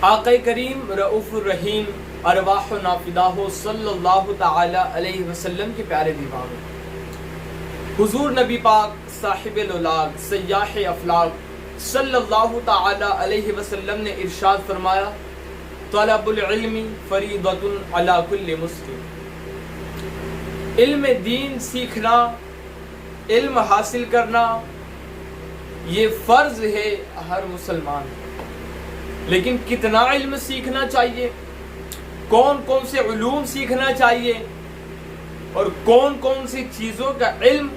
آقا کریم رؤوف الرحیم ارواح و نافداہ صلی اللہ تعالی علیہ وسلم کے پیارے دیوانوں، حضور نبی پاک صاحب الاولاق سیاح افلاق صلی اللہ تعالی علیہ وسلم نے ارشاد فرمایا، طلب العلم فریضۃ علی کل مسلم۔ علم دین سیکھنا، علم حاصل کرنا یہ فرض ہے ہر مسلمان۔ لیکن کتنا علم سیکھنا چاہیے، کون کون سے علوم سیکھنا چاہیے اور کون کون سی چیزوں کا علم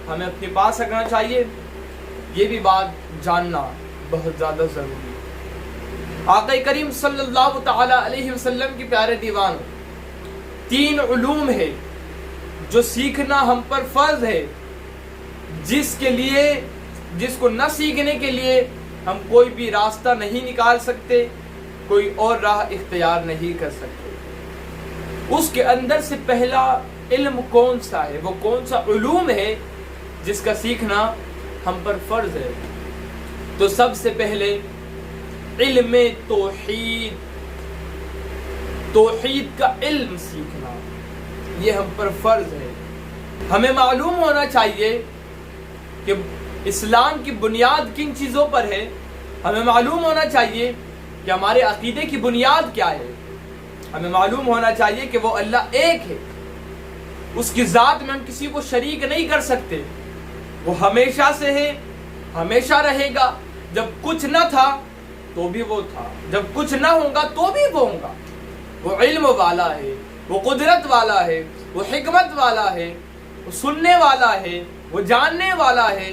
ہمیں اپنے پاس رکھنا چاہیے، یہ بھی بات جاننا بہت زیادہ ضروری ہے۔ آقا کریم صلی اللہ تعالی علیہ وسلم کی پیارے دیوان، 3 علوم ہے جو سیکھنا ہم پر فرض ہے، جس کو نہ سیکھنے کے لیے ہم کوئی بھی راستہ نہیں نکال سکتے، کوئی اور راہ اختیار نہیں کر سکتے۔ اس کے اندر سے پہلا علم کون سا ہے، وہ کون سا علوم ہے جس کا سیکھنا ہم پر فرض ہے؟ تو سب سے پہلے علم توحید کا علم سیکھنا، یہ ہم پر فرض ہے۔ ہمیں معلوم ہونا چاہیے کہ اسلام کی بنیاد کن چیزوں پر ہے، ہمیں معلوم ہونا چاہیے کہ ہمارے عقیدے کی بنیاد کیا ہے، ہمیں معلوم ہونا چاہیے کہ وہ اللہ ایک ہے، اس کی ذات میں ہم کسی کو شریک نہیں کر سکتے، وہ ہمیشہ سے ہے، ہمیشہ رہے گا، جب کچھ نہ تھا تو بھی وہ تھا، جب کچھ نہ ہوگا تو بھی وہ ہوگا۔ وہ علم والا ہے، وہ قدرت والا ہے، وہ حکمت والا ہے، وہ سننے والا ہے، وہ جاننے والا ہے،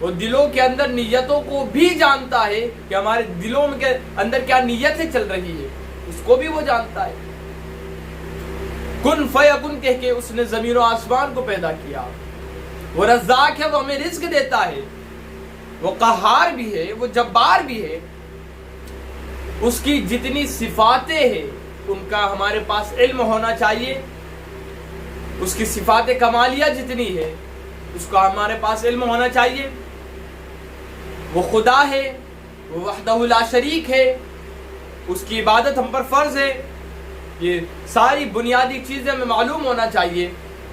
وہ دلوں کے اندر نیتوں کو بھی جانتا ہے کہ ہمارے دلوں کے اندر کیا نیتیں چل رہی ہے، اس کو بھی وہ جانتا ہے۔ کن فیکن کہہ کے اس نے زمین و آسمان کو پیدا کیا۔ وہ رزاق ہے، وہ ہمیں رزق دیتا ہے، وہ قہار بھی ہے، وہ جبار بھی ہے۔ اس کی جتنی صفاتیں ہیں ان کا ہمارے پاس علم ہونا چاہیے، اس کی صفات کمالیہ جتنی ہے اس کا ہمارے پاس علم ہونا چاہیے۔ وہ خدا ہے، وہ وحدہ لا شریک ہے، اس کی عبادت ہم پر فرض ہے۔ یہ ساری بنیادی چیزیں ہمیں معلوم ہونا چاہیے۔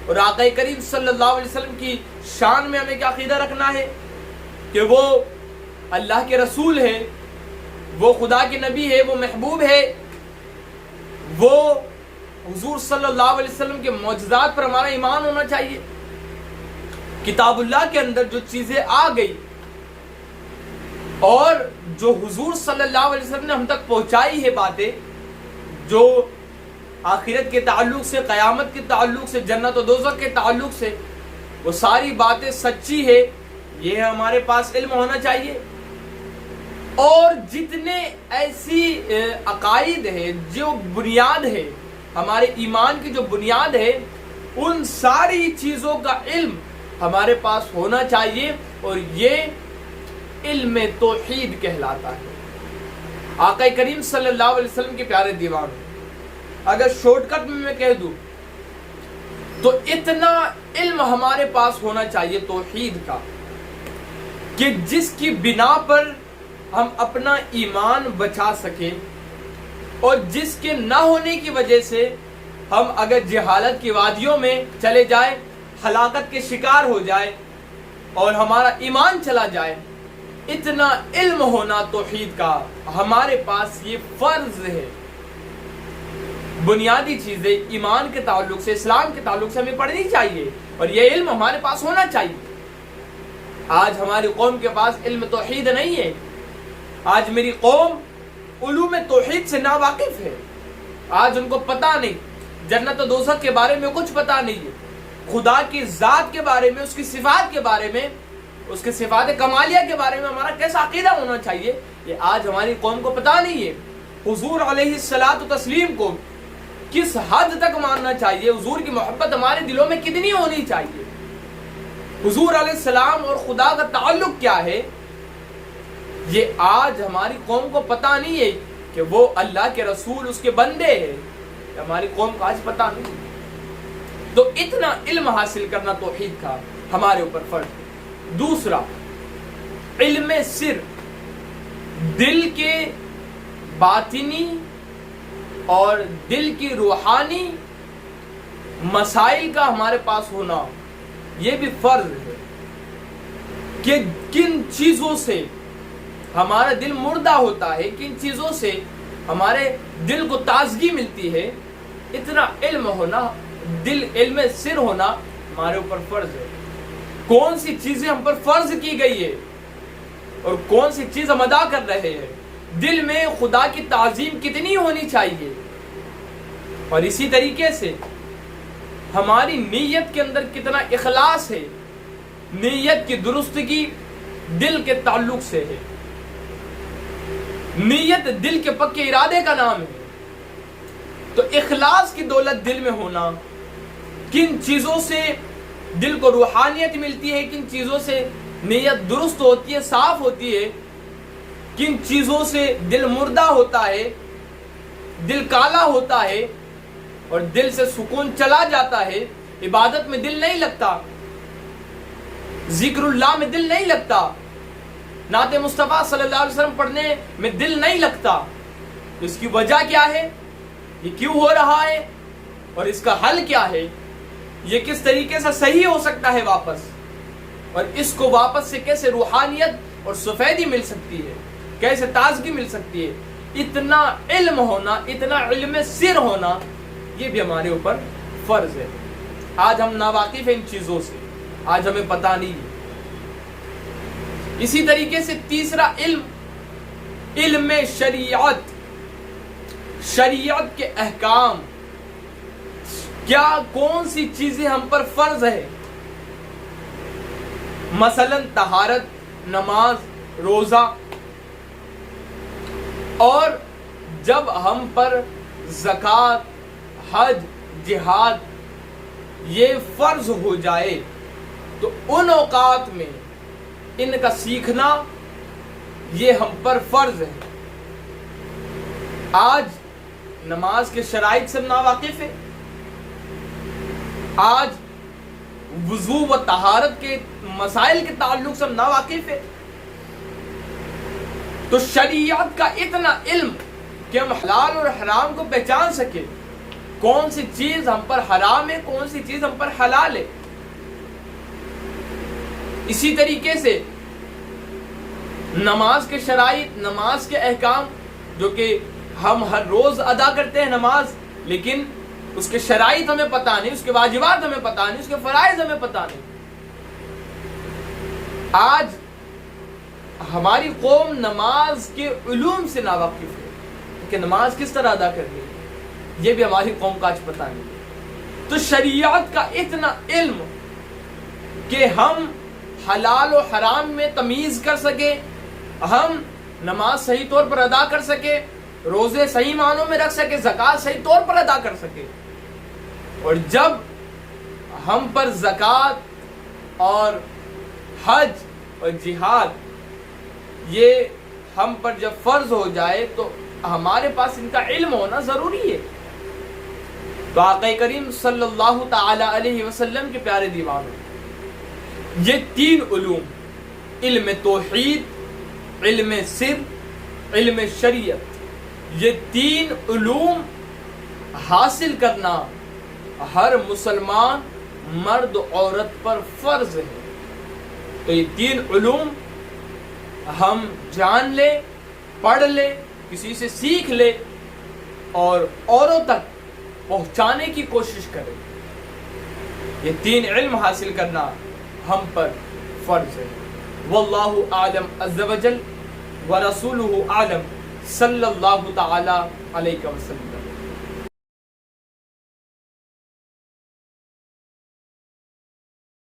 اور آقا کریم صلی اللہ علیہ وسلم کی شان میں ہمیں کیا عقیدہ رکھنا ہے کہ وہ اللہ کے رسول ہے، وہ خدا کے نبی ہے، وہ محبوب ہے، وہ حضور صلی اللہ علیہ وسلم کے معجزات پر ہمارا ایمان ہونا چاہیے۔ کتاب اللہ کے اندر جو چیزیں آ گئی اور جو حضور صلی اللہ علیہ وسلم نے ہم تک پہنچائی ہے باتیں، جو آخرت کے تعلق سے، قیامت کے تعلق سے، جنت و دوزخ کے تعلق سے، وہ ساری باتیں سچی ہے، یہ ہمارے پاس علم ہونا چاہیے۔ اور جتنے ایسی عقائد ہیں جو بنیاد ہے، ہمارے ایمان کی جو بنیاد ہے، ان ساری چیزوں کا علم ہمارے پاس ہونا چاہیے، اور یہ علم توحید کہلاتا ہے۔ آقا کریم صلی اللہ علیہ وسلم کے پیارے دیوان، اگر شارٹ کٹ میں کہہ دوں تو اتنا علم ہمارے پاس ہونا چاہیے توحید کا کہ جس کی بنا پر ہم اپنا ایمان بچا سکیں، اور جس کے نہ ہونے کی وجہ سے ہم اگر جہالت کی وادیوں میں چلے جائیں، ہلاکت کے شکار ہو جائے اور ہمارا ایمان چلا جائے، اتنا علم ہونا توحید کا ہمارے پاس یہ فرض ہے۔ بنیادی چیزیں ایمان کے تعلق سے، اسلام کے تعلق سے ہمیں پڑھنی چاہیے، اور یہ علم ہمارے پاس ہونا چاہیے۔ آج ہماری قوم کے پاس علم توحید نہیں ہے، آج میری قوم علوم توحید سے ناواقف ہے، آج ان کو پتہ نہیں، جنت و دوزخ کے بارے میں کچھ پتہ نہیں ہے، خدا کی ذات کے بارے میں، اس کی صفات کے بارے میں، اس کے صفات کمالیہ کے بارے میں ہمارا کیسا عقیدہ ہونا چاہیے، یہ آج ہماری قوم کو پتہ نہیں ہے۔ حضور علیہ الصلاۃ والتسلیم کو کس حد تک ماننا چاہیے، حضور کی محبت ہمارے دلوں میں کتنی ہونی چاہیے، حضور علیہ السلام اور خدا کا تعلق کیا ہے، یہ آج ہماری قوم کو پتہ نہیں ہے کہ وہ اللہ کے رسول، اس کے بندے ہیں، ہماری قوم کو آج پتہ نہیں ہے۔ تو اتنا علم حاصل کرنا توحید کا ہمارے اوپر فرض ہے۔ دوسرا، علم سر، دل کے باطنی اور دل کی روحانی مسائل کا ہمارے پاس ہونا یہ بھی فرض ہے کہ کن چیزوں سے ہمارا دل مردہ ہوتا ہے، کن چیزوں سے ہمارے دل کو تازگی ملتی ہے، اتنا علم ہونا، علم سر ہونا ہمارے اوپر فرض ہے۔ کون سی چیزیں ہم پر فرض کی گئی ہے اور کون سی چیز ہم ادا کر رہے ہیں، دل میں خدا کی تعظیم کتنی ہونی چاہیے، اور اسی طریقے سے ہماری نیت کے اندر کتنا اخلاص ہے۔ نیت کی درستگی دل کے تعلق سے ہے، نیت دل کے پکے ارادے کا نام ہے۔ تو اخلاص کی دولت دل میں ہونا، کن چیزوں سے دل کو روحانیت ملتی ہے، کن چیزوں سے نیت درست ہوتی ہے، صاف ہوتی ہے، کن چیزوں سے دل مردہ ہوتا ہے، دل کالا ہوتا ہے اور دل سے سکون چلا جاتا ہے، عبادت میں دل نہیں لگتا، ذکر اللہ میں دل نہیں لگتا، نعت مصطفیٰ صلی اللہ علیہ وسلم پڑھنے میں دل نہیں لگتا۔ اس کی وجہ کیا ہے؟ یہ کیوں ہو رہا ہے اور اس کا حل کیا ہے؟ یہ کس طریقے سے صحیح ہو سکتا ہے واپس، اور اس کو واپس سے کیسے روحانیت اور سفیدی مل سکتی ہے، کیسے تازگی مل سکتی ہے؟ اتنا علم ہونا، اتنا علم سر ہونا یہ بھی ہمارے اوپر فرض ہے۔ آج ہم ناواقف ہیں ان چیزوں سے، آج ہمیں پتہ نہیں ہے۔ اسی طریقے سے تیسرا علم، علم شریعت، شریعت کے احکام، کیا کون سی چیزیں ہم پر فرض ہے، مثلا طہارت، نماز، روزہ، اور جب ہم پر زکوٰۃ، حج، جہاد یہ فرض ہو جائے تو ان اوقات میں ان کا سیکھنا یہ ہم پر فرض ہے۔ آج نماز کے شرائط سے ناواقف ہے، آج وضو و طہارت کے مسائل کے تعلق سے ہم ناواقف ہے۔ تو شریعت کا اتنا علم کہ ہم حلال اور حرام کو پہچان سکے، کون سی چیز ہم پر حرام ہے، کون سی چیز ہم پر حلال ہے۔ اسی طریقے سے نماز کے شرائط، نماز کے احکام، جو کہ ہم ہر روز ادا کرتے ہیں نماز، لیکن اس کے شرائط ہمیں پتہ نہیں، اس کے واجبات ہمیں پتہ نہیں، اس کے فرائض ہمیں پتہ نہیں۔ آج ہماری قوم نماز کے علوم سے ناواقف ہے کہ نماز کس طرح ادا کرنی ہے، یہ بھی ہماری قوم کا آج پتہ نہیں۔ تو شریعت کا اتنا علم کہ ہم حلال و حرام میں تمیز کر سکیں، ہم نماز صحیح طور پر ادا کر سکیں، روزے صحیح معنوں میں رکھ سکیں، زکوٰۃ صحیح طور پر ادا کر سکیں، اور جب ہم پر زکوٰۃ اور حج اور جہاد یہ ہم پر جب فرض ہو جائے تو ہمارے پاس ان کا علم ہونا ضروری ہے۔ تو آقا کریم صلی اللہ تعالی علیہ وسلم کے پیارے دیوانوں، یہ تین علوم، علم توحید، علم سر، علم شریعت، یہ تین علوم حاصل کرنا ہر مسلمان مرد عورت پر فرض ہے۔ تو یہ تین علوم ہم جان لے، پڑھ لے، کسی سے سیکھ لے اور اوروں تک پہنچانے کی کوشش کرے۔ یہ تین علم حاصل کرنا ہم پر فرض ہے۔ واللہ اعلم عز وجل ورسولہ اعلم صلی اللہ تعالی علیہ وسلم۔